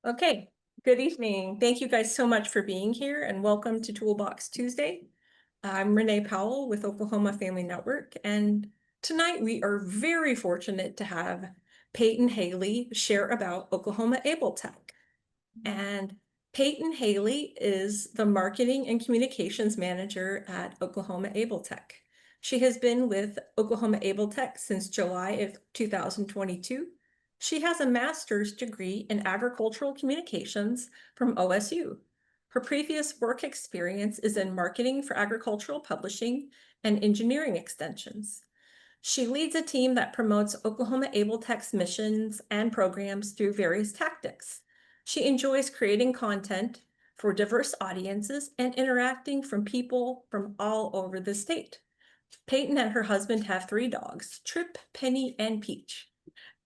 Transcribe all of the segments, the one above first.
Okay, good evening. Thank you guys so much for being here and welcome to Toolbox Tuesday. I'm Renee Powell with Oklahoma Family Network, and tonight we are very fortunate to have Payton Haley share about Oklahoma Able Tech. And Payton Haley is the Marketing and Communications Manager at Oklahoma Able Tech. She has been with Oklahoma Able Tech since July of 2022. She has a master's degree in agricultural communications from OSU. Her previous work experience is in marketing for agricultural publishing and engineering extensions. She leads a team that promotes Oklahoma Able Tech's missions and programs through various tactics. She enjoys creating content for diverse audiences and interacting from people from all over the state. Payton and her husband have 3 dogs, Trip, Penny, and Peach.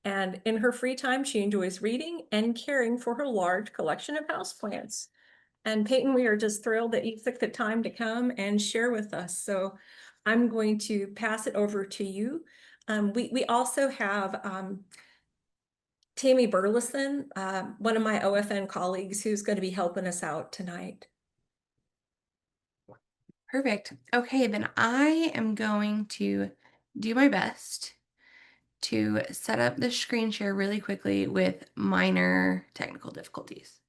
And in her free time, she enjoys reading and caring for her large collection of houseplants. And Payton, we are just thrilled that you took the time to come and share with us. So I'm going to pass it over to you. We also have Tammy Burleson, one of my OFN colleagues, who's going to be helping us out tonight. Perfect. Okay, then I am going to do my best to set up the screen share really quickly with minor technical difficulties.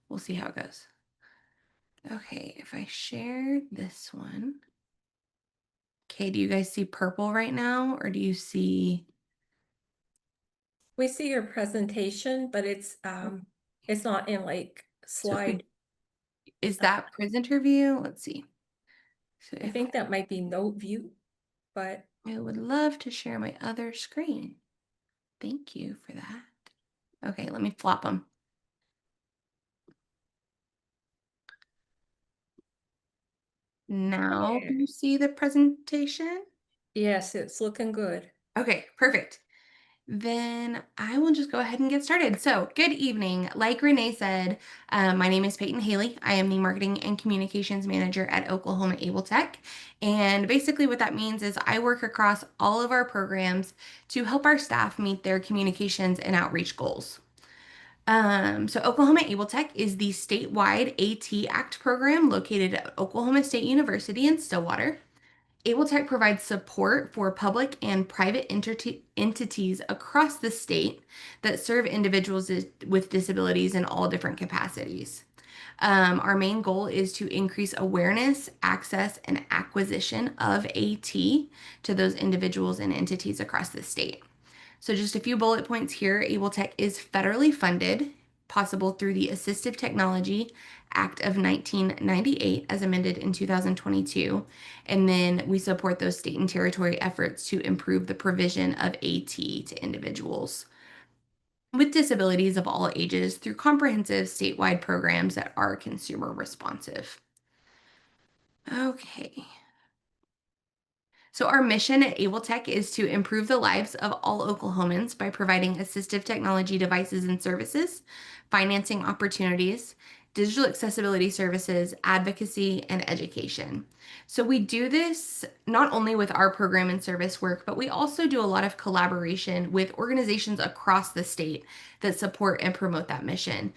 We'll see how it goes. Okay, if I share this one. Okay, do you guys see purple right now, or do you see? We see your presentation, but it's not in like So if slide. we, is that presenter view? Let's see. So I if think that might be note view, but I would love to share my other screen. Thank you for that. Okay, let me flop them. Now, do you see the presentation? yes, it's looking good. Okay, perfect. Then I will just go ahead and get started. So, good evening. Like Renee said, my name is Payton Haley. I am the Marketing and Communications Manager at Oklahoma Able Tech. And basically, what that means is I work across all of our programs to help our staff meet their communications and outreach goals. So Oklahoma Able Tech is the statewide AT Act program located at Oklahoma State University in Stillwater. AbleTech provides support for public and private entities across the state that serve individuals with disabilities in all different capacities. Our main goal is to increase awareness, access, and acquisition of AT to those individuals and entities across the state. So, just a few bullet points here. AbleTech is federally funded, possible through the Assistive Technology Act of 1998, as amended in 2022. And then we support those state and territory efforts to improve the provision of AT to individuals with disabilities of all ages through comprehensive statewide programs that are consumer responsive. Okay. So, our mission at AbleTech is to improve the lives of all Oklahomans by providing assistive technology devices and services, financing opportunities, digital accessibility services, advocacy, and education. So, we do this not only with our program and service work, but we also do a lot of collaboration with organizations across the state that support and promote that mission.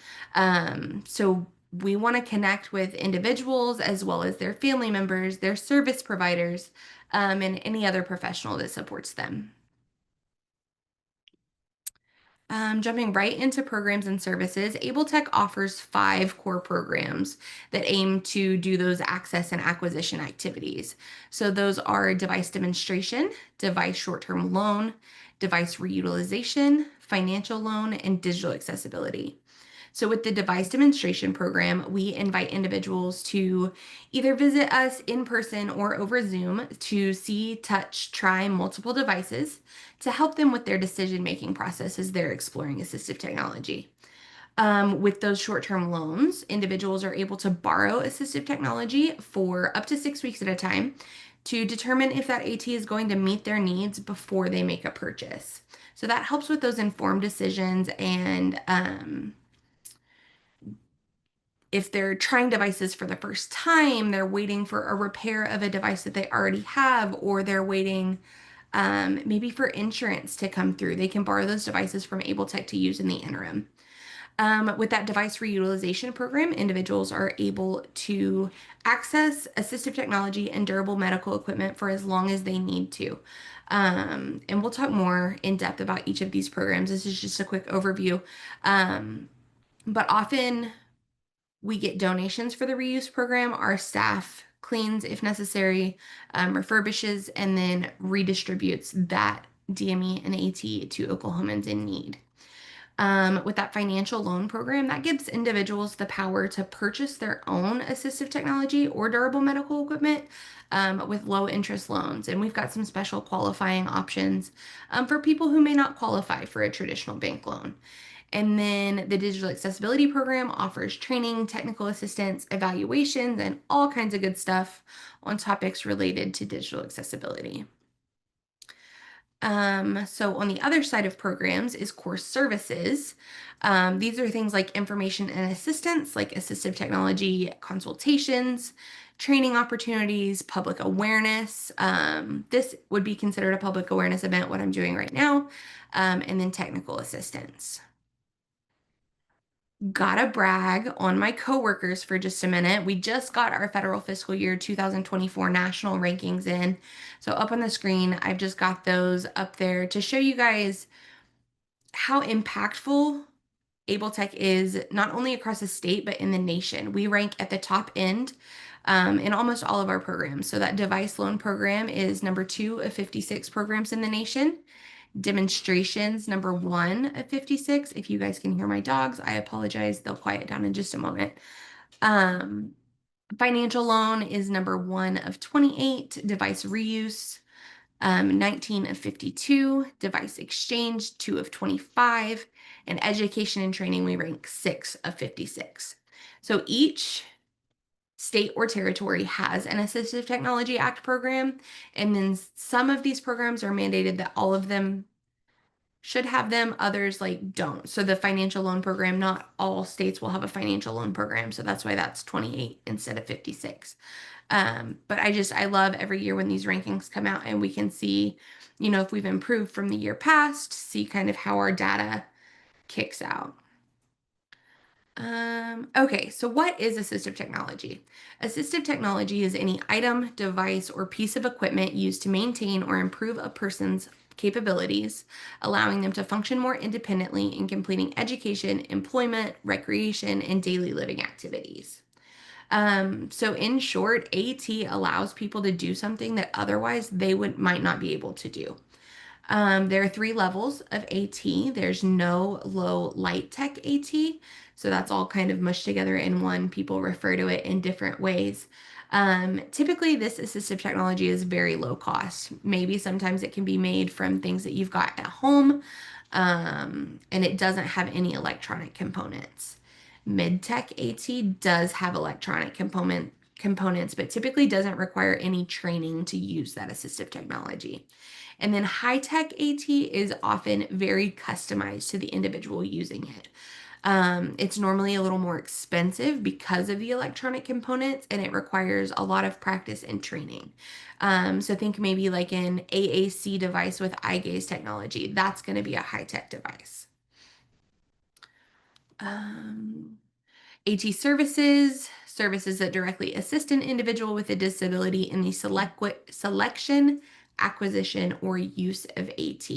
So, we want to connect with individuals as well as their family members, their service providers, and any other professional that supports them. Jumping right into programs and services, AbleTech offers 5 core programs that aim to do those access and acquisition activities. So those are device demonstration, device short-term loan, device reutilization, financial loan, and digital accessibility. So, with the device demonstration program, we invite individuals to either visit us in person or over Zoom to see, touch, try multiple devices to help them with their decision making process as they're exploring assistive technology. With those short term loans, individuals are able to borrow assistive technology for up to 6 weeks at a time to determine if that AT is going to meet their needs before they make a purchase. So that helps with those informed decisions and if they're trying devices for the first time, they're waiting for a repair of a device that they already have, or they're waiting maybe for insurance to come through. They can borrow those devices from AbleTech to use in the interim. With that device reutilization program, individuals are able to access assistive technology and durable medical equipment for as long as they need to. And we'll talk more in depth about each of these programs. This is just a quick overview. But often we get donations for the reuse program. Our staff cleans if necessary, refurbishes, and then redistributes that DME and AT to Oklahomans in need. With that financial loan program, that gives individuals the power to purchase their own assistive technology or durable medical equipment with low interest loans. And we've got some special qualifying options for people who may not qualify for a traditional bank loan. And then the digital accessibility program offers training, technical assistance, evaluations, and all kinds of good stuff on topics related to digital accessibility. So on the other side of programs is course services. These are things like information and assistance, like assistive technology consultations, training opportunities, public awareness. This would be considered a public awareness event, what I'm doing right now, and then technical assistance. Gotta brag on my coworkers for just a minute. We just got our federal fiscal year 2024 national rankings in. So up on the screen, I've just got those up there to show you guys how impactful Able Tech is not only across the state, but in the nation. We rank at the top end in almost all of our programs. So that device loan program is number 2 of 56 programs in the nation. Demonstrations, number 1 of 56. If you guys can hear my dogs, I apologize. They'll quiet down in just a moment. Financial loan is number 1 of 28. Device reuse, 19 of 52. Device exchange, 2 of 25. And education and training, we rank 6 of 56. So each state or territory has an Assistive Technology Act program, and then some of these programs are mandated that all of them should have them, others like don't. So the financial loan program, not all states will have a financial loan program, so that's why that's 28 instead of 56. But I love every year when these rankings come out and we can see, if we've improved from the year past, see kind of how our data kicks out. Okay, so what is assistive technology? Assistive technology is any item, device, or piece of equipment used to maintain or improve a person's capabilities, allowing them to function more independently in completing education, employment, recreation, and daily living activities. So in short, AT allows people to do something that otherwise they might not be able to do. There are 3 levels of AT. There's no low light tech AT. So that's all kind of mushed together in one. People refer to it in different ways. Typically, this assistive technology is very low cost. Maybe sometimes it can be made from things that you've got at home, and it doesn't have any electronic components. Mid-tech AT does have electronic components, but typically doesn't require any training to use that assistive technology. And then high-tech AT is often very customized to the individual using it. It's normally a little more expensive because of the electronic components, and it requires a lot of practice and training. So think maybe like an AAC device with eye gaze technology. That's going to be a high-tech device. AT services that directly assist an individual with a disability in the selection, acquisition, or use of AT.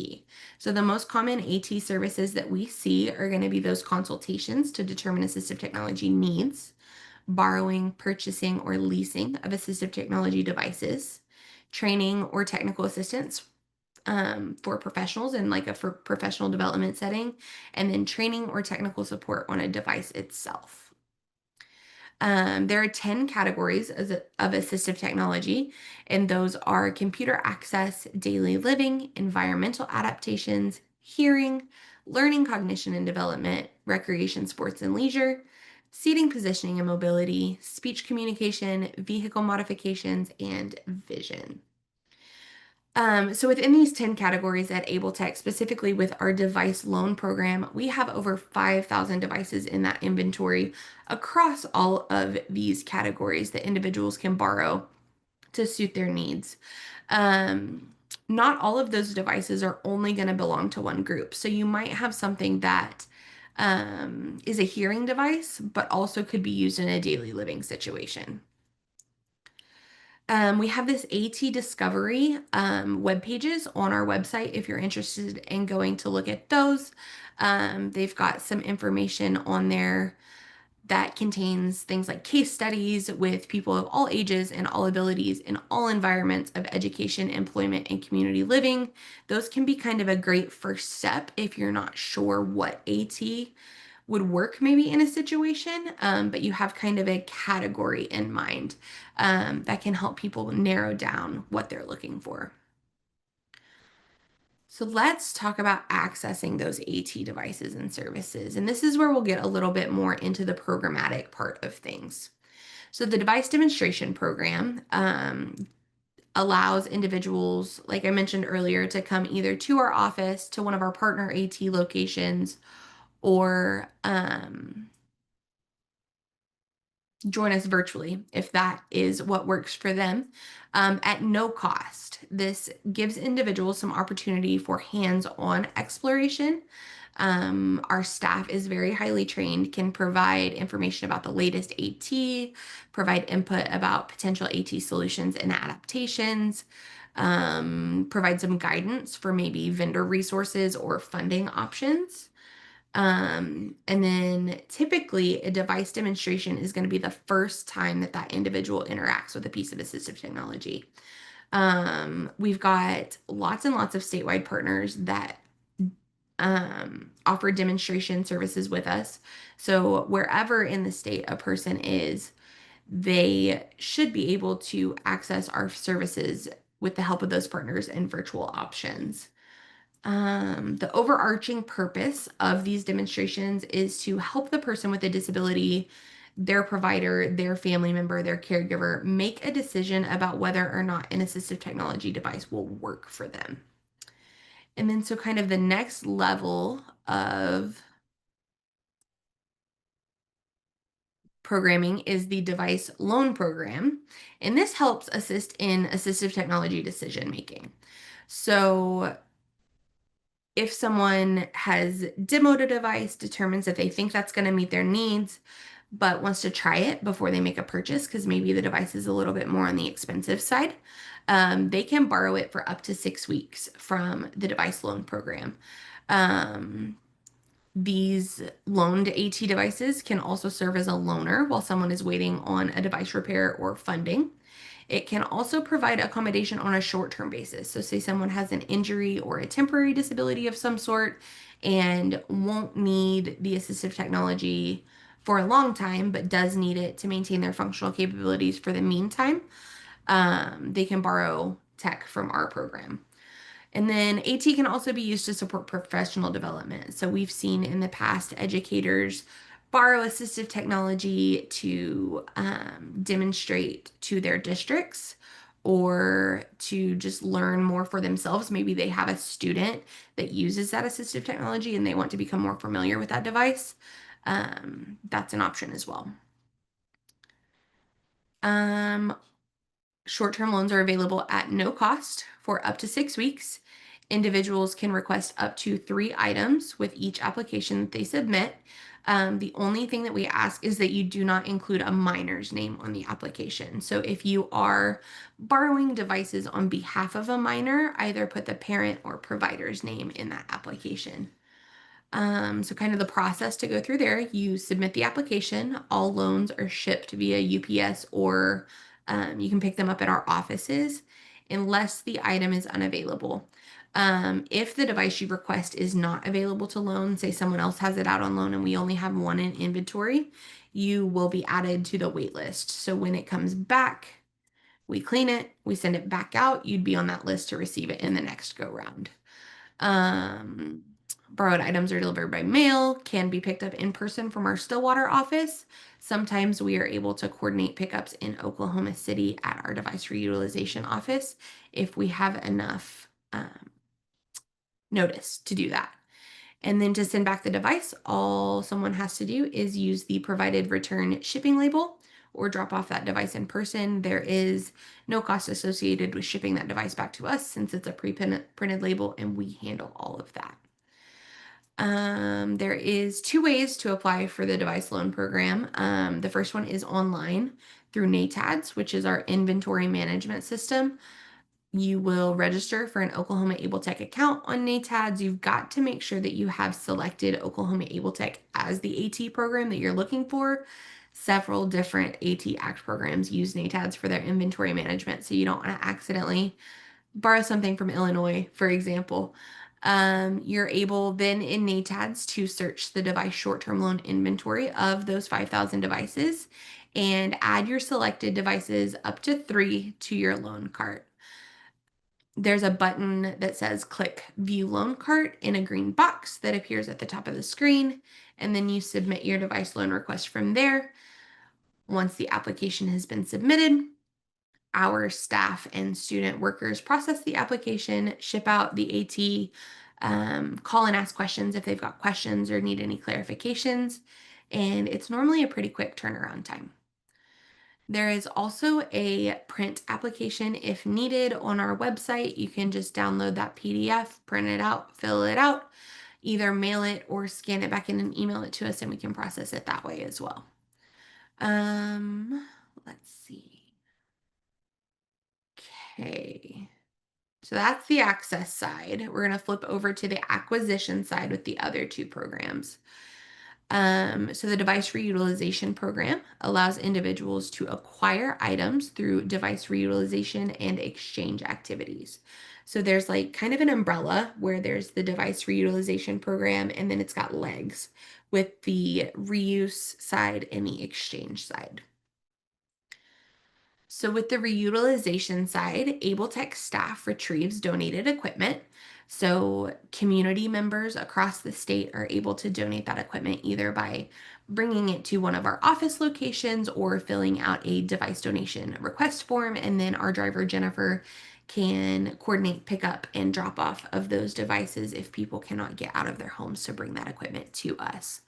So the most common AT services that we see are going to be those consultations to determine assistive technology needs, borrowing, purchasing, or leasing of assistive technology devices, training or technical assistance for professionals in like a for professional development setting, and then training or technical support on a device itself. There are 10 categories of assistive technology, and those are computer access, daily living, environmental adaptations, hearing, learning, cognition and development, recreation, sports and leisure, seating, positioning and mobility, speech communication, vehicle modifications, and vision. So within these 10 categories at Able Tech, specifically with our device loan program, we have over 5,000 devices in that inventory across all of these categories that individuals can borrow to suit their needs. Not all of those devices are only going to belong to one group. So you might have something that is a hearing device, but also could be used in a daily living situation. We have this AT Discovery web pages on our website if you're interested in going to look at those. They've got some information on there that contains things like case studies with people of all ages and all abilities in all environments of education, employment, and community living. Those can be kind of a great first step if you're not sure what AT would work maybe in a situation, but you have kind of a category in mind that can help people narrow down what they're looking for. So let's talk about accessing those AT devices and services. And this is where we'll get a little bit more into the programmatic part of things. So the device demonstration program allows individuals, like I mentioned earlier, to come either to our office, to one of our partner AT locations, or join us virtually if that is what works for them at no cost. This gives individuals some opportunity for hands on exploration. Our staff is very highly trained, can provide information about the latest AT, provide input about potential AT solutions and adaptations, provide some guidance for maybe vendor resources or funding options. And then typically a device demonstration is going to be the first time that that individual interacts with a piece of assistive technology. We've got lots and lots of statewide partners that offer demonstration services with us. So wherever in the state a person is, they should be able to access our services with the help of those partners and virtual options. The overarching purpose of these demonstrations is to help the person with a disability, their provider, their family member, their caregiver make a decision about whether or not an assistive technology device will work for them. And then, so kind of the next level of programming is the device loan program. And this helps assist in assistive technology decision making. So, if someone has demoed a device, determines that they think that's going to meet their needs, but wants to try it before they make a purchase because maybe the device is a little bit more on the expensive side, they can borrow it for up to 6 weeks from the device loan program. These loaned AT devices can also serve as a loaner while someone is waiting on a device repair or funding. It can also provide accommodation on a short-term basis. So say someone has an injury or a temporary disability of some sort and won't need the assistive technology for a long time, but does need it to maintain their functional capabilities for the meantime, they can borrow tech from our program. And then AT can also be used to support professional development. So we've seen in the past educators borrow assistive technology to demonstrate to their districts or to just learn more for themselves. Maybe they have a student that uses that assistive technology and they want to become more familiar with that device. That's an option as well. Um, Short-term loans are available at no cost for up to 6 weeks. Individuals can request up to 3 items with each application that they submit. The only thing that we ask is that you do not include a minor's name on the application. So if you are borrowing devices on behalf of a minor, either put the parent or provider's name in that application. So kind of the process to go through there, you submit the application. All loans are shipped via UPS or you can pick them up at our offices unless the item is unavailable. If the device you request is not available to loan, say someone else has it out on loan and we only have one in inventory, you will be added to the wait list. So when it comes back, we clean it, we send it back out, you'd be on that list to receive it in the next go round. Borrowed items are delivered by mail, can be picked up in person from our Stillwater office. Sometimes we are able to coordinate pickups in Oklahoma City at our device reutilization office if we have enough notice to do that. And then to send back the device, all someone has to do is use the provided return shipping label or drop off that device in person. There is no cost associated with shipping that device back to us since it's a pre-printed label and we handle all of that. There is two ways to apply for the device loan program. The first one is online through NATADS, which is our inventory management system. You will register for an Oklahoma Able Tech account on NATADS. You've got to make sure that you have selected Oklahoma Able Tech as the AT program that you're looking for. Several different AT Act programs use NATADS for their inventory management, so you don't want to accidentally borrow something from Illinois, for example. You're able then in NATADS to search the device short-term loan inventory of those 5,000 devices and add your selected devices up to 3 to your loan cart. There's a button that says click view loan cart in a green box that appears at the top of the screen, and then you submit your device loan request from there. Once the application has been submitted, our staff and student workers process the application, ship out the AT, call and ask questions if they've got questions or need any clarifications, and it's normally a pretty quick turnaround time. There is also a print application if needed on our website. You can just download that PDF, print it out, fill it out, either mail it or scan it back in and email it to us, and we can process it that way as well. Let's see. Okay. So that's the access side. We're going to flip over to the acquisition side with the other two programs. So the device reutilization program allows individuals to acquire items through device reutilization and exchange activities. So there's like kind of an umbrella where there's the device reutilization program, and then it's got legs with the reuse side and the exchange side. So with the reutilization side, Able Tech staff retrieves donated equipment. So community members across the state are able to donate that equipment either by bringing it to one of our office locations or filling out a device donation request form. And then our driver, Jennifer, can coordinate pickup and drop off of those devices if people cannot get out of their homes to bring that equipment to us.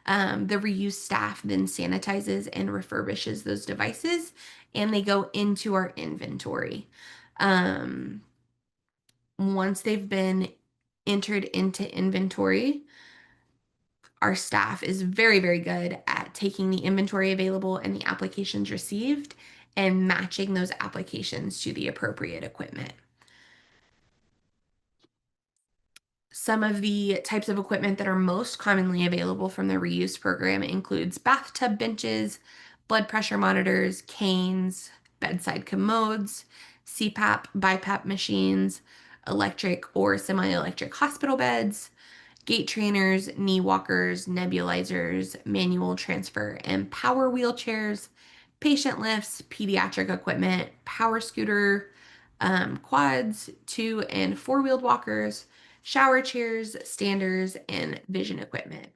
The reuse staff then sanitizes and refurbishes those devices, and they go into our inventory. Once they've been entered into inventory, our staff is very, very good at taking the inventory available and the applications received and matching those applications to the appropriate equipment. Some of the types of equipment that are most commonly available from the reuse program includes bathtub benches, blood pressure monitors, canes, bedside commodes, CPAP, BiPAP machines, electric or semi-electric hospital beds, gait trainers, knee walkers, nebulizers, manual transfer and power wheelchairs, patient lifts, pediatric equipment, power scooter, quads, 2 and 4-wheeled walkers, shower chairs, standers, and vision equipment.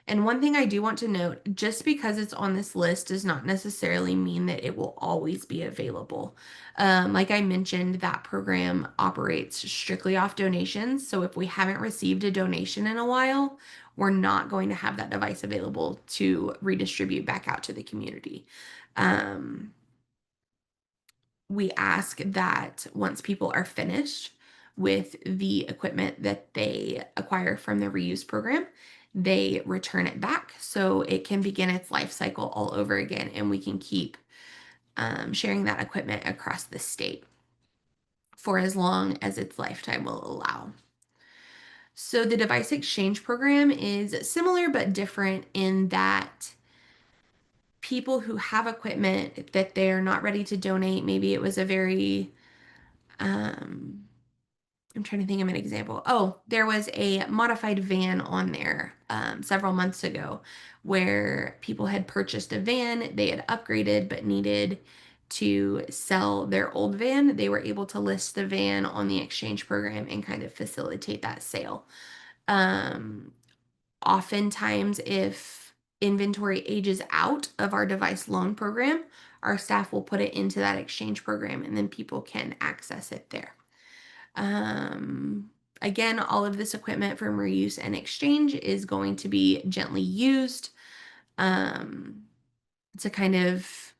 And one thing I do want to note, just because it's on this list does not necessarily mean that it will always be available. Like I mentioned, that program operates strictly off donations. So if we haven't received a donation in a while, we're not going to have that device available to redistribute back out to the community. We ask that once people are finished with the equipment that they acquire from the reuse program, they return it back so it can begin its life cycle all over again, and we can keep sharing that equipment across the state for as long as its lifetime will allow. So the device exchange program is similar but different in that people who have equipment that they're not ready to donate, maybe it was a very um, I'm trying to think of an example. Oh, there was a modified van on there several months ago where people had purchased a van, they had upgraded but needed to sell their old van. They were able to list the van on the exchange program and kind of facilitate that sale. Um, Oftentimes, if inventory ages out of our device loan program, our staff will put it into that exchange program and then people can access it there. Again, all of this equipment from reuse and exchange is going to be gently used um, to kind of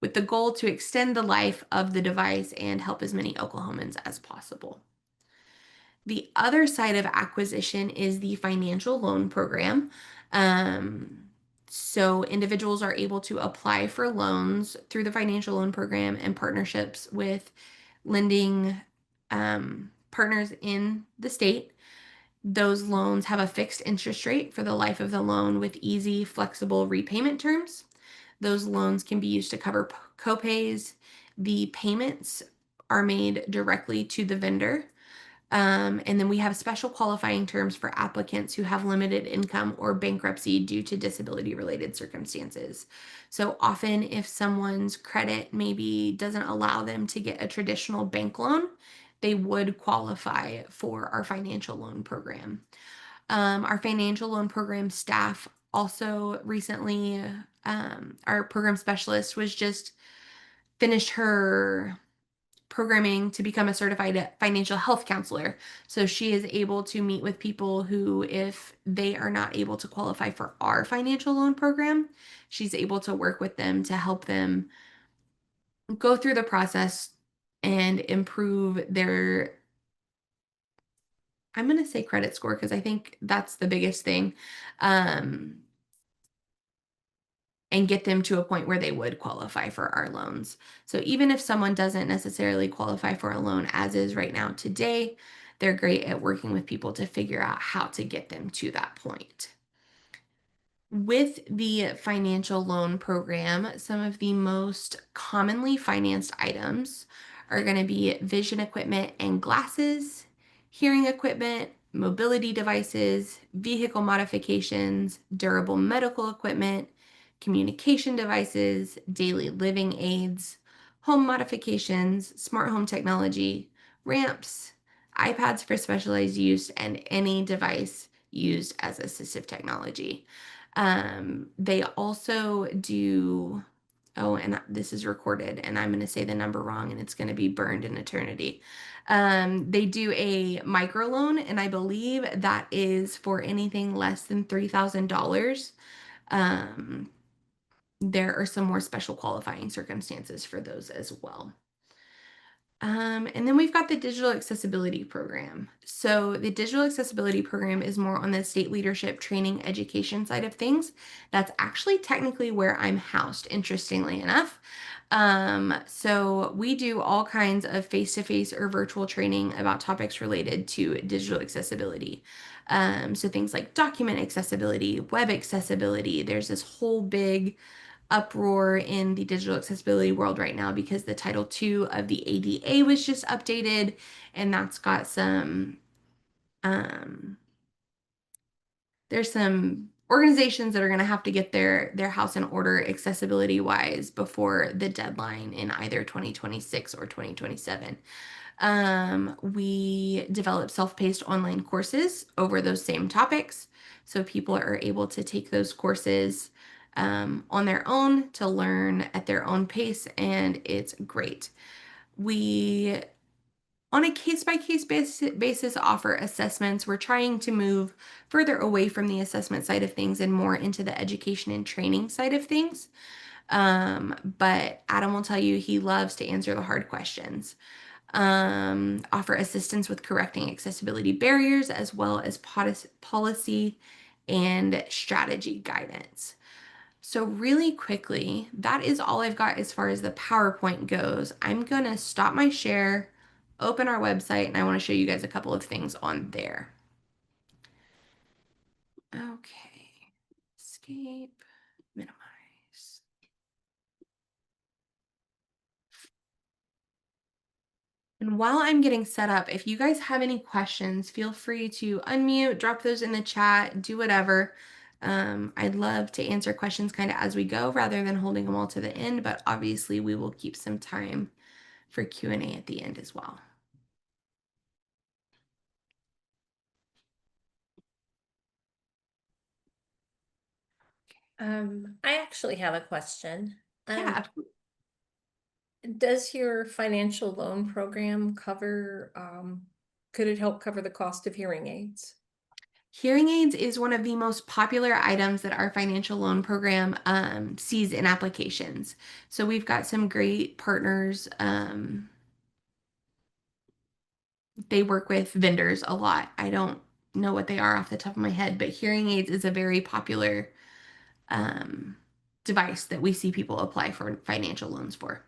with the goal to extend the life of the device and help as many Oklahomans as possible. The other side of acquisition is the financial loan program. Um, so individuals are able to apply for loans through the financial loan program and partnerships with lending partners in the state. Those loans have a fixed interest rate for the life of the loan with easy, flexible repayment terms. Those loans can be used to cover copays. The payments are made directly to the vendor. And then we have special qualifying terms for applicants who have limited income or bankruptcy due to disability related circumstances. So often, if someone's credit maybe doesn't allow them to get a traditional bank loan, they would qualify for our financial loan program. Our financial loan program staff also recently, our program specialist was just finished her programming to become a certified financial health counselor. So she is able to meet with people who, if they are not able to qualify for our financial loan program, she's able to work with them to help them go through the process and improve their, I'm going to say credit score because I think that's the biggest thing. Um, and get them to a point where they would qualify for our loans. So even if someone doesn't necessarily qualify for a loan as is right now today, they're great at working with people to figure out how to get them to that point. With the financial loan program, some of the most commonly financed items are going to be vision equipment and glasses, hearing equipment, mobility devices, vehicle modifications, durable medical equipment, communication devices, daily living aids, home modifications, smart home technology, ramps, iPads for specialized use, and any device used as assistive technology. They also do, oh, and this is recorded, and I'm going to say the number wrong, and it's going to be burned in eternity. They do a microloan, and I believe that is for anything less than $3,000. Um, there are some more special qualifying circumstances for those as well. And then we've got the digital accessibility program. So the digital accessibility program is more on the state leadership training education side of things. That's actually technically where I'm housed, interestingly enough. So we do all kinds of face-to-face or virtual training about topics related to digital accessibility. So things like document accessibility, web accessibility. There's this whole big uproar in the digital accessibility world right now because the Title II of the ADA was just updated, and that's got um, there's some organizations that are going to have to get their house in order accessibility wise before the deadline in either 2026 or 2027. We develop self-paced online courses over those same topics. So people are able to take those courses on their own to learn at their own pace, and it's great. We, on a case-by-case basis, offer assessments. We're trying to move further away from the assessment side of things and more into the education and training side of things. But Adam will tell you he loves to answer the hard questions. Offer assistance with correcting accessibility barriers as well as policy and strategy guidance. So really quickly, that is all I've got as far as the PowerPoint goes. I'm gonna stop my share, open our website, and I want to show you guys a couple of things on there. Okay, escape, minimize. And while I'm getting set up, if you guys have any questions, feel free to unmute, drop those in the chat, do whatever. I'd love to answer questions kind of as we go rather than holding them all to the end, but obviously we will keep some time for Q&A at the end as well. I actually have a question. Yeah, Does your financial loan program cover, could it help cover the cost of hearing aids? hearing aids is one of the most popular items that our financial loan program sees in applications. So we've got some great partners they work with vendors a lot. I don't know what they are off the top of my head, but hearing aids is a very popular um, device that we see people apply for financial loans for.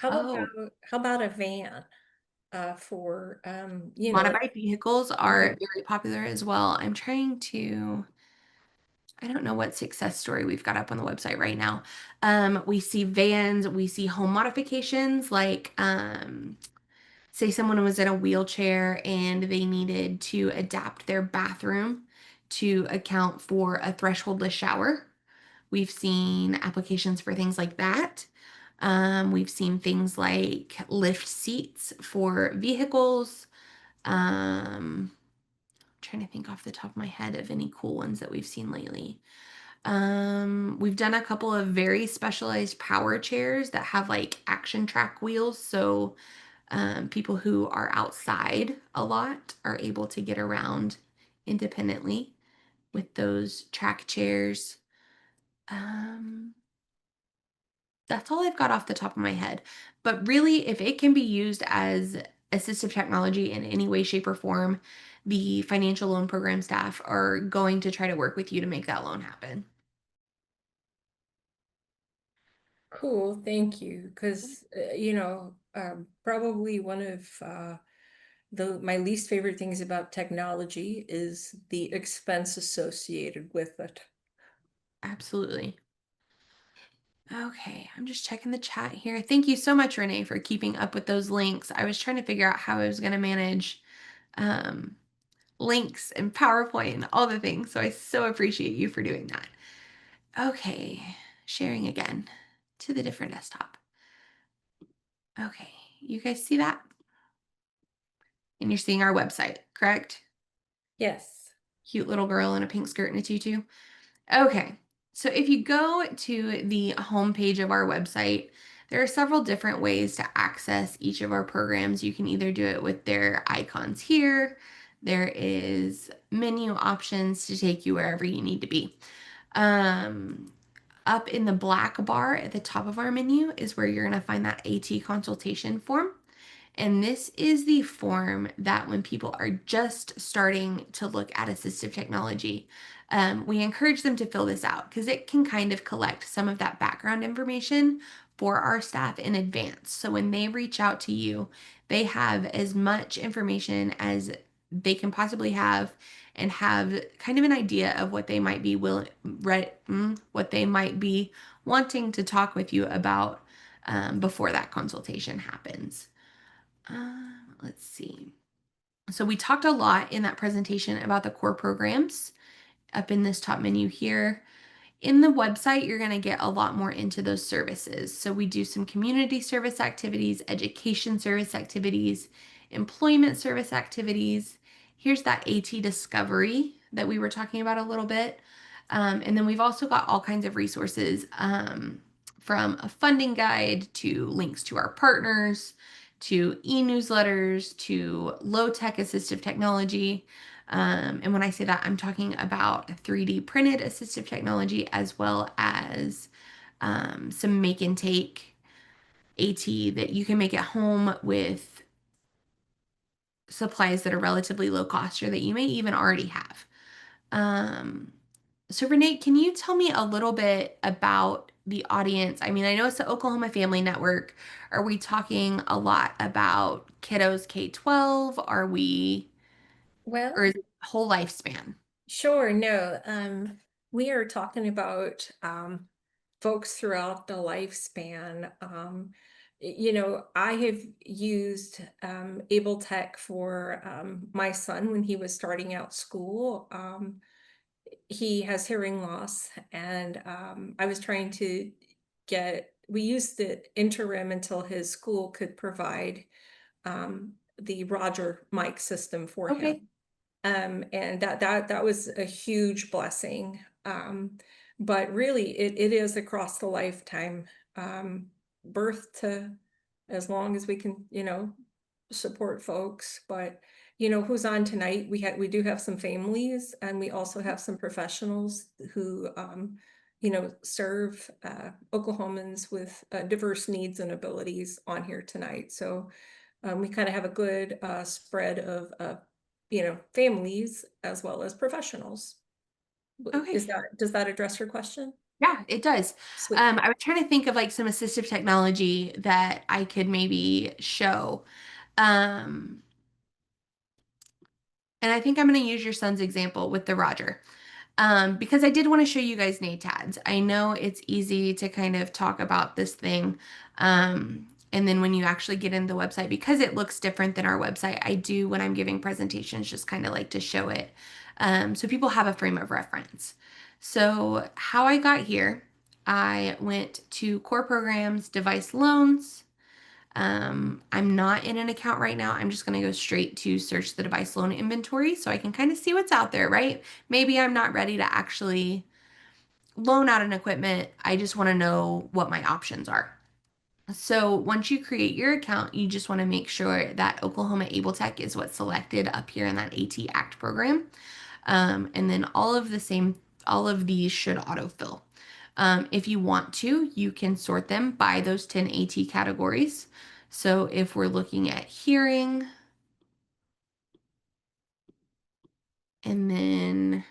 Oh, How about a van, for, modified vehicles okay. are very popular as well. I'm trying to, I don't know what success story we've got up on the website right now. We see vans, we see home modifications like say someone was in a wheelchair and they needed to adapt their bathroom to account for a thresholdless shower. We've seen applications for things like that. We've seen things like lift seats for vehicles. Trying to think off the top of my head of any cool ones that we've seen lately. We've done a couple of very specialized power chairs that have like action track wheels. So people who are outside a lot are able to get around independently with those track chairs. Um, that's all I've got off the top of my head. But really, if it can be used as assistive technology in any way, shape, or form, the financial loan program staff are going to try to work with you to make that loan happen. Cool, thank you. Because, probably one of, my least favorite things about technology is the expense associated with it. Absolutely. Okay, I'm just checking the chat here. Thank you so much, Renee, for keeping up with those links. I was trying to figure out how I was going to manage um, links and PowerPoint and all the things. So I so appreciate you for doing that. Okay, sharing again to the different desktop. Okay, you guys see that? And you're seeing our website, correct? Yes. Cute little girl in a pink skirt and a tutu. Okay, so if you go to the home page of our website, there are several different ways to access each of our programs. You can either do it with their icons here. There is menu options to take you wherever you need to be. Um, Up in the black bar at the top of our menu is where you're going to find that AT consultation form. And this is the form that when people are just starting to look at assistive technology, we encourage them to fill this out because it can kind of collect some of that background information for our staff in advance. So when they reach out to you, they have as much information as they can possibly have and have kind of an idea of what they might be what they might be wanting to talk with you about before that consultation happens. Let's see. So we talked a lot in that presentation about the core programs up in this top menu here. In the website, you're going to get a lot more into those services. So we do some community service activities, education service activities, employment service activities. Here's that AT discovery that we were talking about a little bit. And then we've also got all kinds of resources from a funding guide to links to our partners, to e-newsletters, to low-tech assistive technology. And when I say that, I'm talking about 3D printed assistive technology as well as some make and take AT that you can make at home with supplies that are relatively low cost or that you may even already have. Um, so Renee, can you tell me a little bit about the audience? I mean, I know it's the Oklahoma Family Network. Are we talking a lot about kiddos K-12? Or Well, is it whole lifespan? sure, no, we are talking about, folks throughout the lifespan. I have used, Able Tech for, my son when he was starting out school. He has hearing loss, and I was trying to we used the interim until his school could provide the Roger mic system for him. Okay. And that was a huge blessing. But really, it is across the lifetime, birth to as long as we can, support folks. But who's on tonight? We do have some families, and we also have some professionals who serve Oklahomans with diverse needs and abilities on here tonight. So we kind of have a good spread of families as well as professionals. Okay. Does that address your question? Yeah, it does. Sweet. I was trying to think of like some assistive technology that I could maybe show. Um, and I think I'm going to use your son's example with the Roger. Because I did want to show you guys NATADs. I know it's easy to kind of talk about this thing. And then when you actually get in the website, because it looks different than our website, I do, when I'm giving presentations, just kind of like to show it so people have a frame of reference. So, how I got here, I went to core programs, device loans. I'm not in an account right now. I'm just going to go straight to search the device loan inventory so I can kind of see what's out there, right? Maybe I'm not ready to actually loan out an equipment. I just want to know what my options are. So once you create your account, you just want to make sure that Oklahoma Able Tech is what's selected up here in that AT Act program. And then all of these should autofill. If you want to, you can sort them by those 10 AT categories. So if we're looking at hearing, and then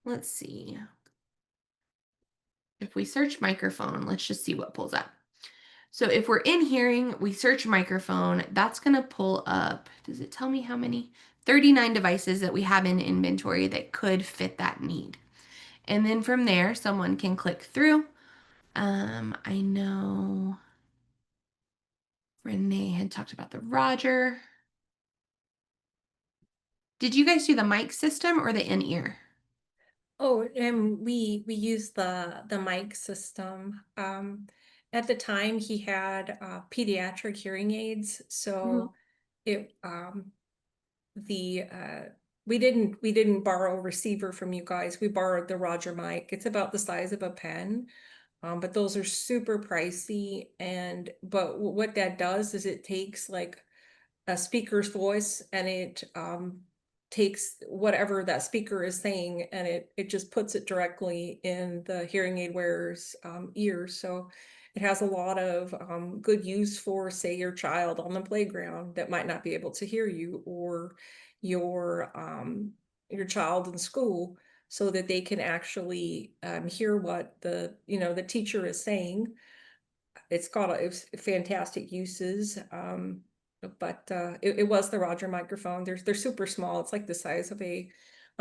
let's see, if we search microphone, let's just see what pulls up. So if we're in hearing, we search microphone, that's going to pull up, does it tell me how many? 39 devices that we have in inventory that could fit that need. And then from there, someone can click through. I know Renee had talked about the Roger. Did you guys do the mic system or the in-ear? Oh, and we use the mic system. At the time he had pediatric hearing aids, Mhm. so it the we didn't borrow a receiver from you guys. We borrowed the Roger mic. It's about the size of a pen. But those are super pricey, but what that does is it takes like a speaker's voice, and it takes whatever that speaker is saying, and it just puts it directly in the hearing aid wearer's ears. So it has a lot of good use for, say, your child on the playground that might not be able to hear you, or your your child in school, so that they can actually hear what the teacher is saying. It's fantastic uses. But it was the Roger microphone. They're super small. It's like the size of a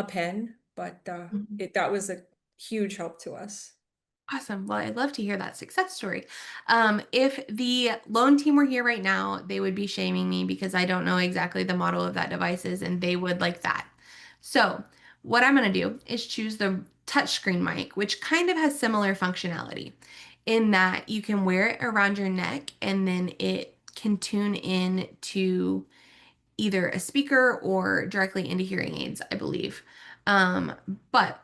pen, but Mhm. that was a huge help to us. Awesome. Well, I'd love to hear that success story. If the loan team were here right now, they would be shaming me because I don't know exactly the model of that device is, and they would like that. So, what I'm going to do is choose the touchscreen mic, which kind of has similar functionality in that you can wear it around your neck and then it can tune in to either a speaker or directly into hearing aids, I believe. Um, but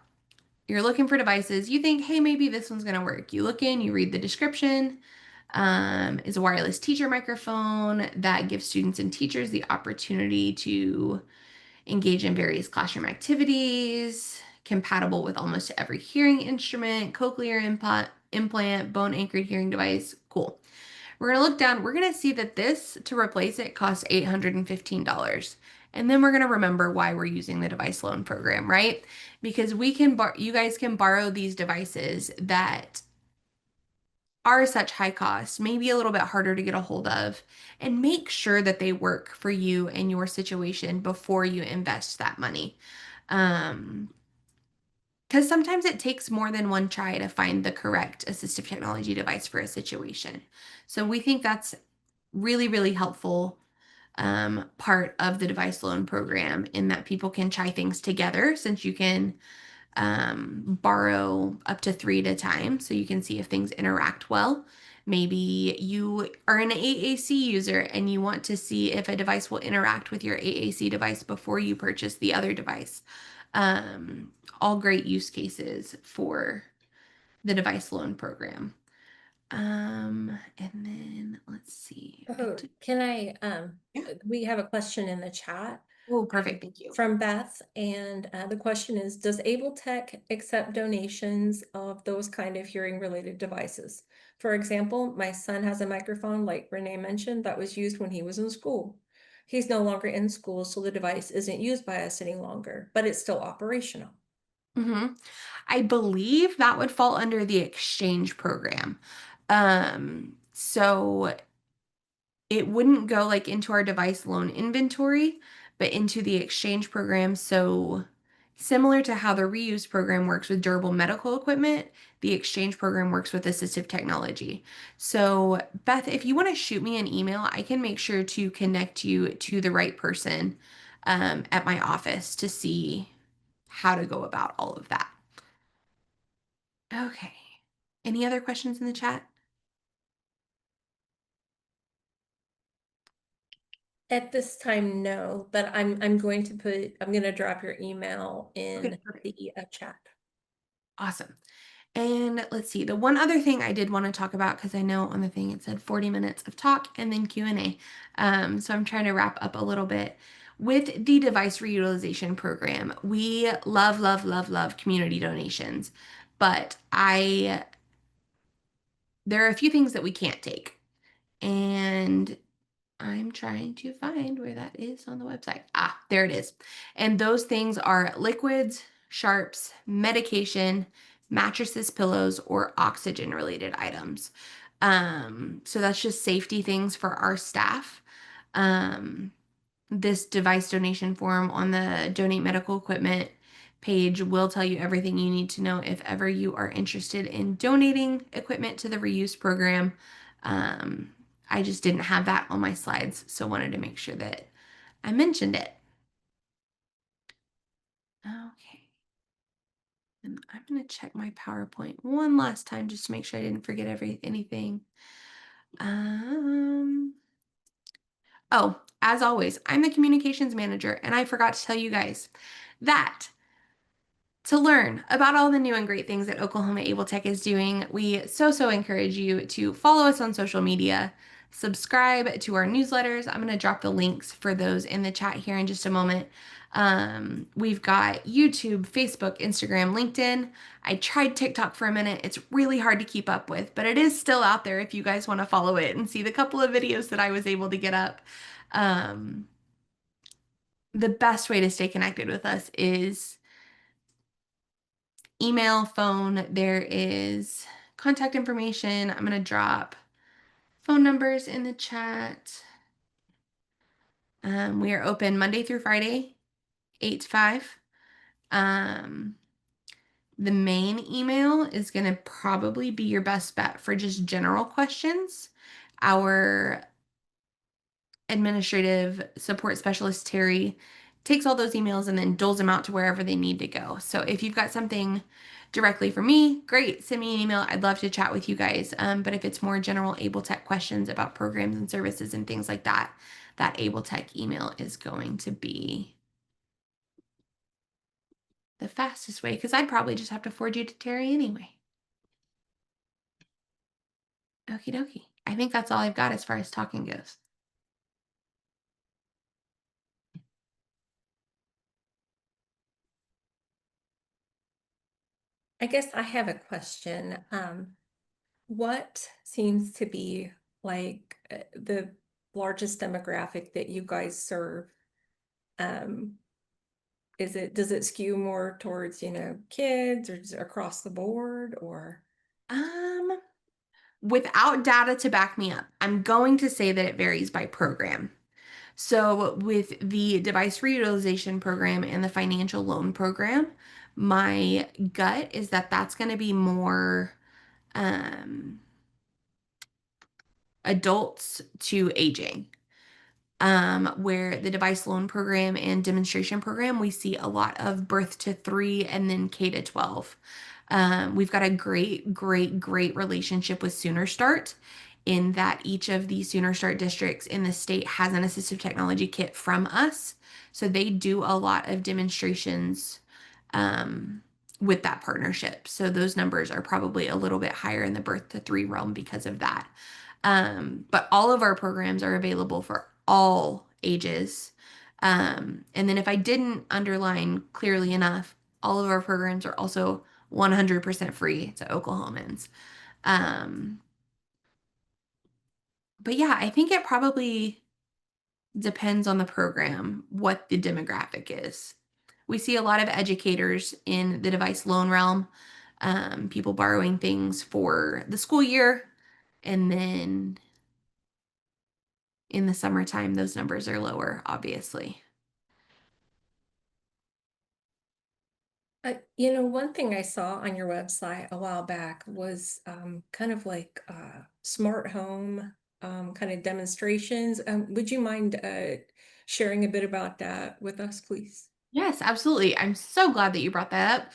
you're looking for devices, you think, hey, maybe this one's going to work. You look in, you read the description. Is a wireless teacher microphone that gives students and teachers the opportunity to engage in various classroom activities, compatible with almost every hearing instrument, cochlear implant, bone anchored hearing device. Cool. We're going to look down. We're going to see that this, to replace it, costs $815. And then we're going to remember why we're using the device loan program, right? Because you guys can borrow these devices that are such high cost, maybe a little bit harder to get a hold of, and make sure that they work for you and your situation before you invest that money. Um, because sometimes it takes more than one try to find the correct assistive technology device for a situation. So we think that's really, really helpful part of the device loan program in that people can try things together since you can borrow up to 3 at a time so you can see if things interact well. Maybe you are an AAC user and you want to see if a device will interact with your AAC device before you purchase the other device. All great use cases for the device loan program. And then let's see. Oh, can I Yeah. we have a question in the chat. Oh, perfect. Thank you. From Beth, and the question is, does Able Tech accept donations of those kind of hearing related devices? For example, my son has a microphone, like Renee mentioned, that was used when he was in school. He's no longer in school, so the device isn't used by us any longer, but it's still operational. Hmm. I believe that would fall under the exchange program. So it wouldn't go like into our device loan inventory, but into the exchange program. So similar to how the reuse program works with durable medical equipment, the exchange program works with assistive technology. So Beth, if you want to shoot me an email, I can make sure to connect you to the right person at my office to see how to go about all of that. Okay. Any other questions in the chat? At this time, no, but I'm going to drop your email Okay, in perfect. the chat. Awesome. And let's see, the one other thing I did want to talk about, because I know on the thing it said 40 minutes of talk and then Q&A. So I'm trying to wrap up a little bit. With the device reutilization program, we love, love, love, love community donations. But there are a few things that we can't take. And I'm trying to find where that is on the website. Ah, there it is. And those things are liquids, sharps, medication, mattresses, pillows, or oxygen related items. So that's just safety things for our staff. Um, this device donation form on the donate medical equipment page will tell you everything you need to know if ever you are interested in donating equipment to the reuse program. Um, I just didn't have that on my slides, so wanted to make sure that I mentioned it. Okay. And I'm going to check my PowerPoint one last time just to make sure I didn't forget anything. Oh, as always, I'm the communications manager, and I forgot to tell you guys that to learn about all the new and great things that Oklahoma Able Tech is doing, we so encourage you to follow us on social media, subscribe to our newsletters. I'm going to drop the links for those in the chat here in just a moment. We've got YouTube, Facebook, Instagram, LinkedIn. I tried TikTok for a minute. It's really hard to keep up with, but it is still out there if you guys want to follow it and see the couple of videos that I was able to get up. The best way to stay connected with us is email, phone. There is contact information. I'm going to drop phone numbers in the chat. We are open Monday through Friday, 8 to 5. The main email is going to probably be your best bet for just general questions. Our administrative support specialist, Terry, takes all those emails and then doles them out to wherever they need to go. So if you've got something directly for me, great, send me an email. I'd love to chat with you guys. But if it's more general Able Tech questions about programs and services and things like that, that Able Tech email is going to be the fastest way because I'd probably just have to forward you to Terry anyway. Okie dokie. I think that's all I've got as far as talking goes. I guess I have a question. What seems to be like the largest demographic that you guys serve? Um, does it skew more towards, kids, or is it across the board, or? Um, Without data to back me up, I'm going to say that it varies by program. So, with the device reutilization program and the financial loan program, my gut is that that's going to be more adults to aging. Where the device loan program and demonstration program, we see a lot of birth to 3 and then K to 12. We've got a great relationship with Sooner Start in that each of the Sooner Start districts in the state has an assistive technology kit from us. So they do a lot of demonstrations with that partnership. So those numbers are probably a little bit higher in the birth to 3 realm because of that. But all of our programs are available for all ages. And then if I didn't underline clearly enough, all of our programs are also 100% free to Oklahomans. Um, but yeah, I think it probably depends on the program, what the demographic is. We see a lot of educators in the device loan realm, people borrowing things for the school year, and then in the summertime, those numbers are lower, obviously. One thing I saw on your website a while back was kind of like smart home kind of demonstrations. Would you mind sharing a bit about that with us, please? Yes, absolutely. I'm so glad that you brought that up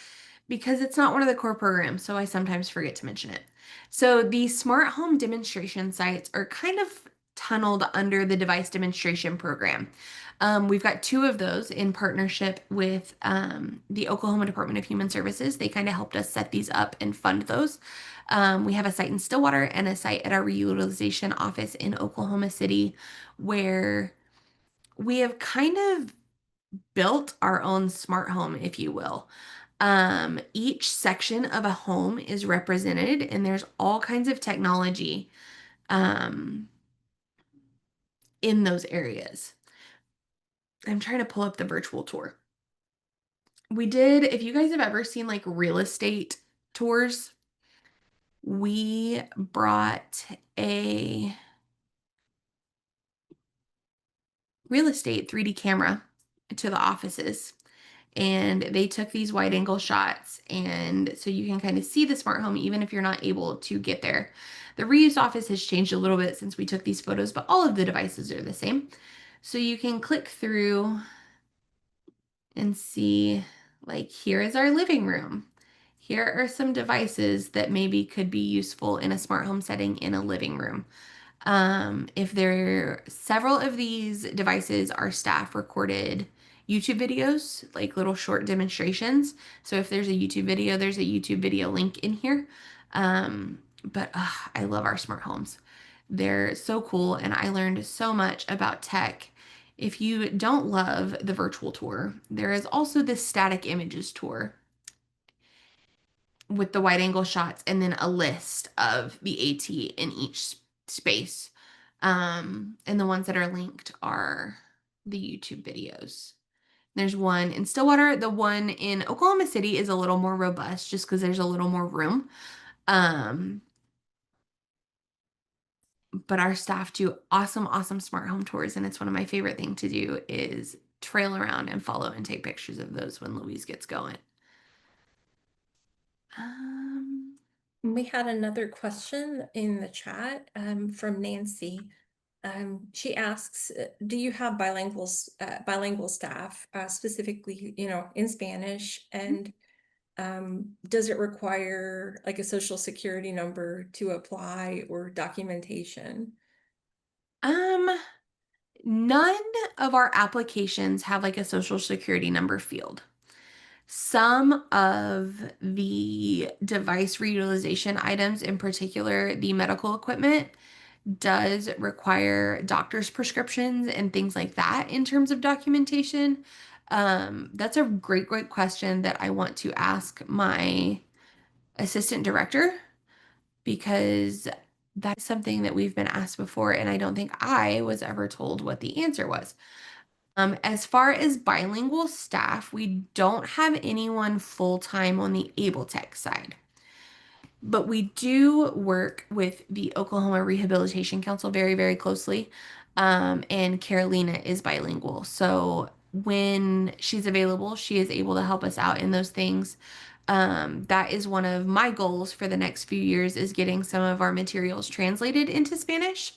because it's not one of the core programs, so I sometimes forget to mention it. So the smart home demonstration sites are kind of tunneled under the device demonstration program. We've got two of those in partnership with the Oklahoma Department of Human Services. They kind of helped us set these up and fund those. We have a site in Stillwater and a site at our reutilization office in Oklahoma City where we have kind of built our own smart home, if you will. Each section of a home is represented, and there's all kinds of technology um, in those areas. I'm trying to pull up the virtual tour. We did, if you guys have ever seen like real estate tours, we brought a real estate 3D camera to the offices and they took these wide angle shots and so you can kind of see the smart home even if you're not able to get there. The reuse office has changed a little bit since we took these photos, but all of the devices are the same. So you can click through and see like here is our living room. Here are some devices that maybe could be useful in a smart home setting in a living room. If there several of these devices are staff recorded YouTube videos, like little short demonstrations. So if there's a YouTube video, there's a YouTube video link in here. But I love our smart homes. They're so cool, and I learned so much about tech. If you don't love the virtual tour, there is also this static images tour with the wide angle shots and then a list of the AT in each space. And the ones that are linked are the YouTube videos. There's one in Stillwater. The one in Oklahoma City is a little more robust just because there's a little more room. But our staff do awesome, awesome smart home tours. And it's one of my favorite things to do is trail around and follow and take pictures of those when Louise gets going. We had another question in the chat from Nancy. She asks, do you have bilingual staff, specifically, in Spanish? And does it require like a social security number to apply or documentation? None of our applications have like a social security number field. Some of the device reutilization items, in particular, the medical equipment, does require doctor's prescriptions and things like that in terms of documentation. That's a great, great question that I want to ask my assistant director because that's something that we've been asked before, and I don't think I was ever told what the answer was. As far as bilingual staff, we don't have anyone full-time on the Able Tech side. But we do work with the Oklahoma Rehabilitation Council very, very closely. And Carolina is bilingual. So when she's available, she is able to help us out in those things. That is one of my goals for the next few years is getting some of our materials translated into Spanish.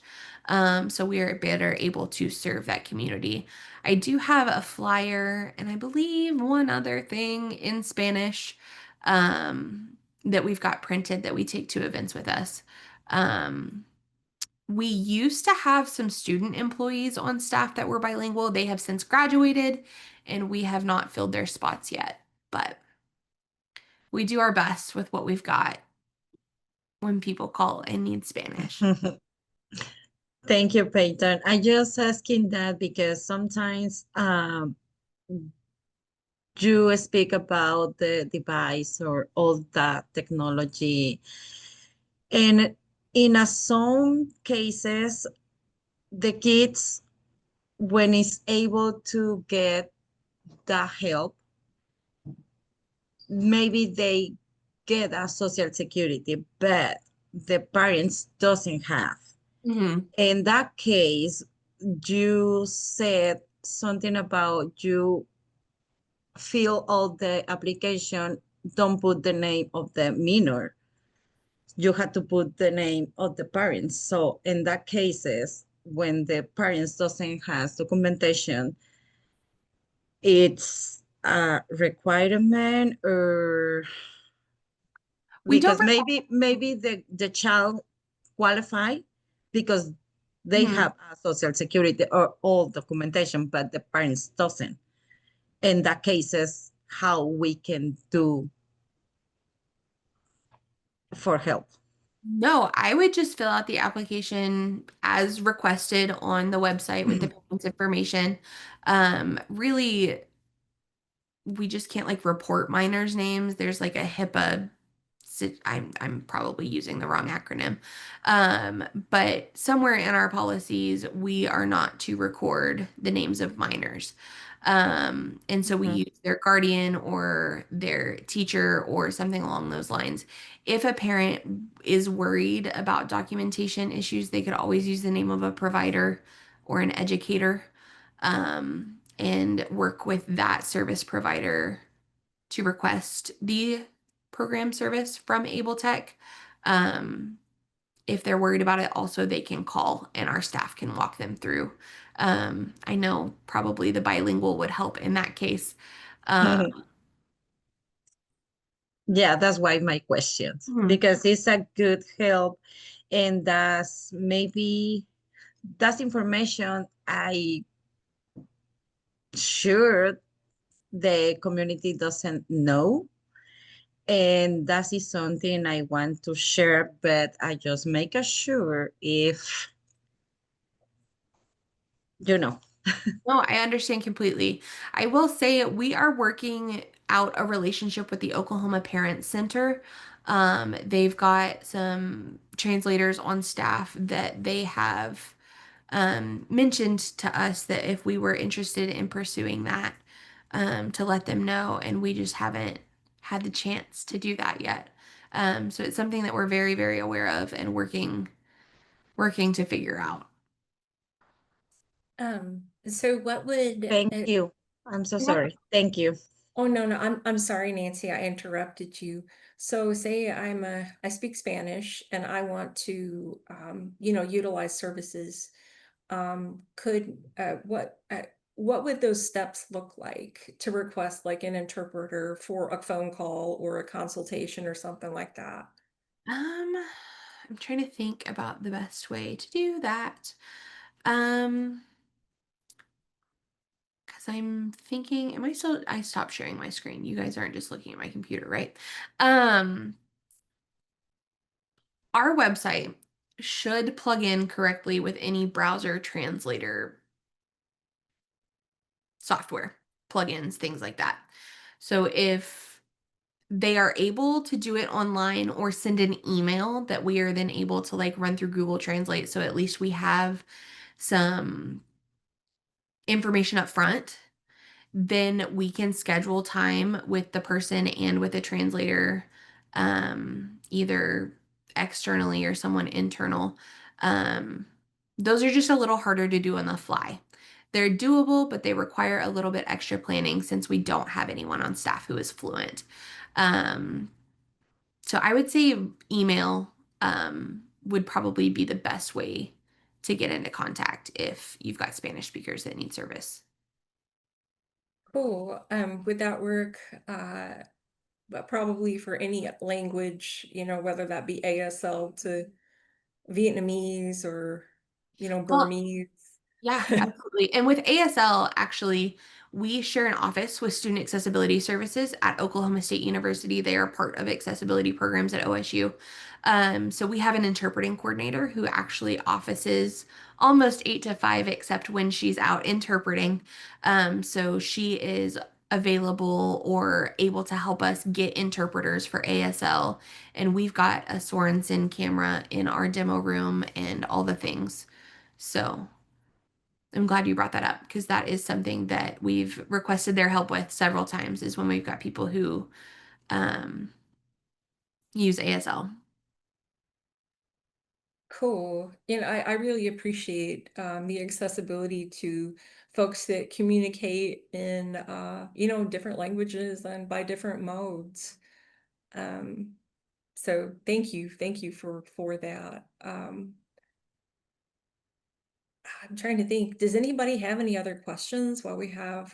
So we are better able to serve that community. I do have a flyer and I believe one other thing in Spanish. That we've got printed that we take to events with us. We used to have some student employees on staff that were bilingual. They have since graduated and we have not filled their spots yet, but we do our best with what we've got when people call and need Spanish. Thank you, Peyton. I just asking that because sometimes you speak about the device or all that technology, and in some cases, the kids, when it's able to get the help, maybe they get a social security, but the parents doesn't have. Mhm. In that case, you said something about you fill all the application, don't put the name of the minor. You had to put the name of the parents. So in that cases, when the parents doesn't have documentation, it's a requirement, or We don't because maybe the child qualify because they Mhm. have a social security or all documentation, but the parents doesn't. In that cases, how we can do for help. No, I would just fill out the application as requested on the website with the parents' information. Really, we just can't like report minors' names. There's like a HIPAA. I'm probably using the wrong acronym. But somewhere in our policies, we are not to record the names of minors. And so we Mhm. use their guardian or their teacher or something along those lines. If a parent is worried about documentation issues, they could always use the name of a provider or an educator, and work with that service provider to request the program service from Able Tech. Um, if they're worried about it, also they can call and our staff can walk them through. I know probably the bilingual would help in that case. Um, Yeah, that's why my questions, mhm. because it's a good help, and that's maybe that's information I sure the community doesn't know, and that is something I want to share, but I just make sure if you know. No, I understand completely. I will say we are working out a relationship with the Oklahoma Parent Center. They've got some translators on staff that they have mentioned to us that if we were interested in pursuing that, to let them know, and we just haven't had the chance to do that yet. So it's something that we're very, very aware of and working to figure out. So what would, Thank you. I'm so you're welcome. sorry. Thank you. Oh, no, no, I'm sorry, Nancy, I interrupted you. So say I speak Spanish and I want to, utilize services. What would those steps look like to request like an interpreter for a phone call or a consultation or something like that? Um, I'm trying to think about the best way to do that. Um, because I'm thinking, I stopped sharing my screen. You guys aren't just looking at my computer, right? Um, our website should plug in correctly with any browser translator software, plugins, things like that. So if they are able to do it online or send an email that we are then able to like run through Google Translate, so at least we have some information up front, then we can schedule time with the person and with a translator, either externally or someone internal. Um, those are just a little harder to do on the fly. They're doable, but they require a little bit extra planning since we don't have anyone on staff who is fluent. Um, so I would say email would probably be the best way to get into contact if you've got Spanish speakers that need service. Cool. Would that work? But probably for any language, whether that be ASL to Vietnamese or, Well, Burmese. Yeah, absolutely. And with ASL, actually, we share an office with Student Accessibility Services at Oklahoma State University. They are part of accessibility programs at OSU. So we have an interpreting coordinator who actually offices almost 8 to 5, except when she's out interpreting. So she is available or able to help us get interpreters for ASL. And we've got a Sorensen camera in our demo room and all the things. So I'm glad you brought that up because that is something that we've requested their help with several times is when we've got people who um, use ASL. Cool. I really appreciate the accessibility to folks that communicate in different languages and by different modes. Um, so thank you for that. I'm trying to think, does anybody have any other questions while we have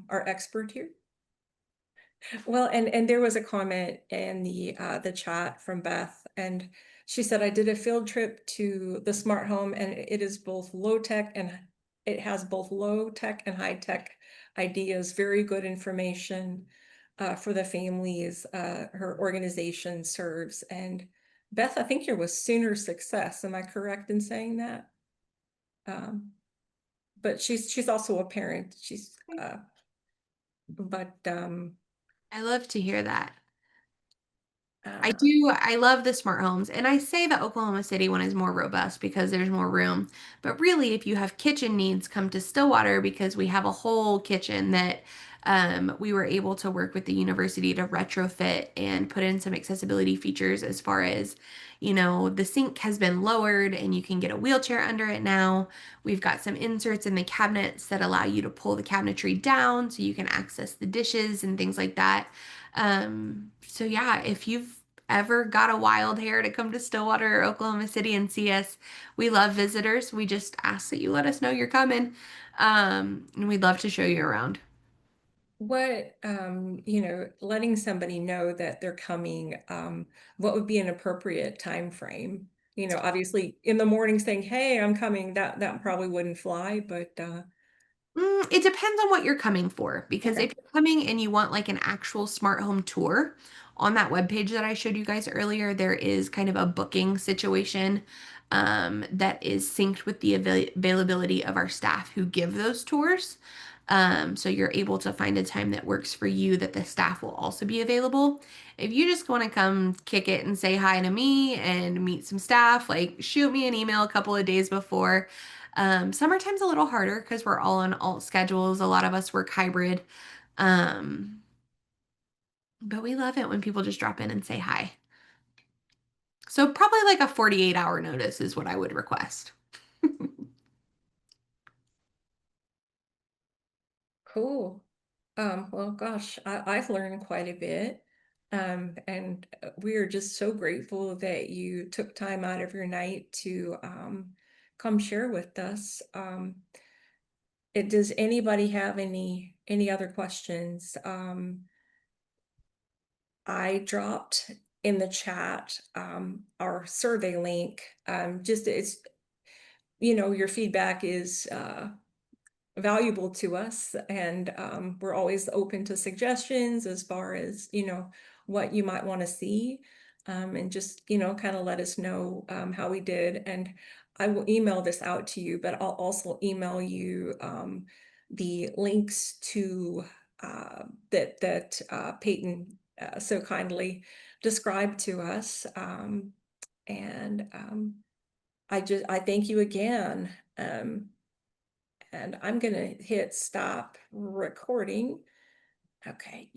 our expert here? Well, and there was a comment in the chat from Beth, and she said, I did a field trip to the smart home, and it is both low tech and it has both low tech and high tech ideas, very good information for the families her organization serves. And Beth, I think you're with Sooner Success. Am I correct in saying that? But she's also a parent. But I love to hear that. I uh, do. I love the smart homes. And I say the Oklahoma City one is more robust because there's more room. But really, if you have kitchen needs, come to Stillwater because we have a whole kitchen that we were able to work with the university to retrofit and put in some accessibility features as far as, the sink has been lowered and you can get a wheelchair under it now. We've got some inserts in the cabinets that allow you to pull the cabinetry down so you can access the dishes and things like that. So yeah, if you've ever got a wild hair to come to Stillwater or Oklahoma City and see us, we love visitors. We just ask that you let us know you're coming. And we'd love to show you around. what letting somebody know that they're coming, what would be an appropriate time frame? Obviously in the morning saying, hey, I'm coming, that probably wouldn't fly, but It depends on what you're coming for, because okay. if you're coming and you want like an actual smart home tour, on that webpage that I showed you guys earlier, there is kind of a booking situation that is synced with the availability of our staff who give those tours. So you're able to find a time that works for you that the staff will also be available. If you just want to come kick it and say hi to me and meet some staff, like shoot me an email a couple of days before. Summertime's a little harder because we're all on alt schedules. A lot of us work hybrid. Um, but we love it when people just drop in and say hi. So probably like a 48-hour notice is what I would request. Cool. Well, gosh, I've learned quite a bit. And we are just so grateful that you took time out of your night to come share with us. Does anybody have any other questions? I dropped in the chat our survey link. Just it's your feedback is valuable to us, and we're always open to suggestions as far as what you might want to see, and just kind of let us know how we did. And I will email this out to you, but I'll also email you the links to that Payton so kindly described to us, and I thank you again. And I'm gonna hit stop recording. Okay.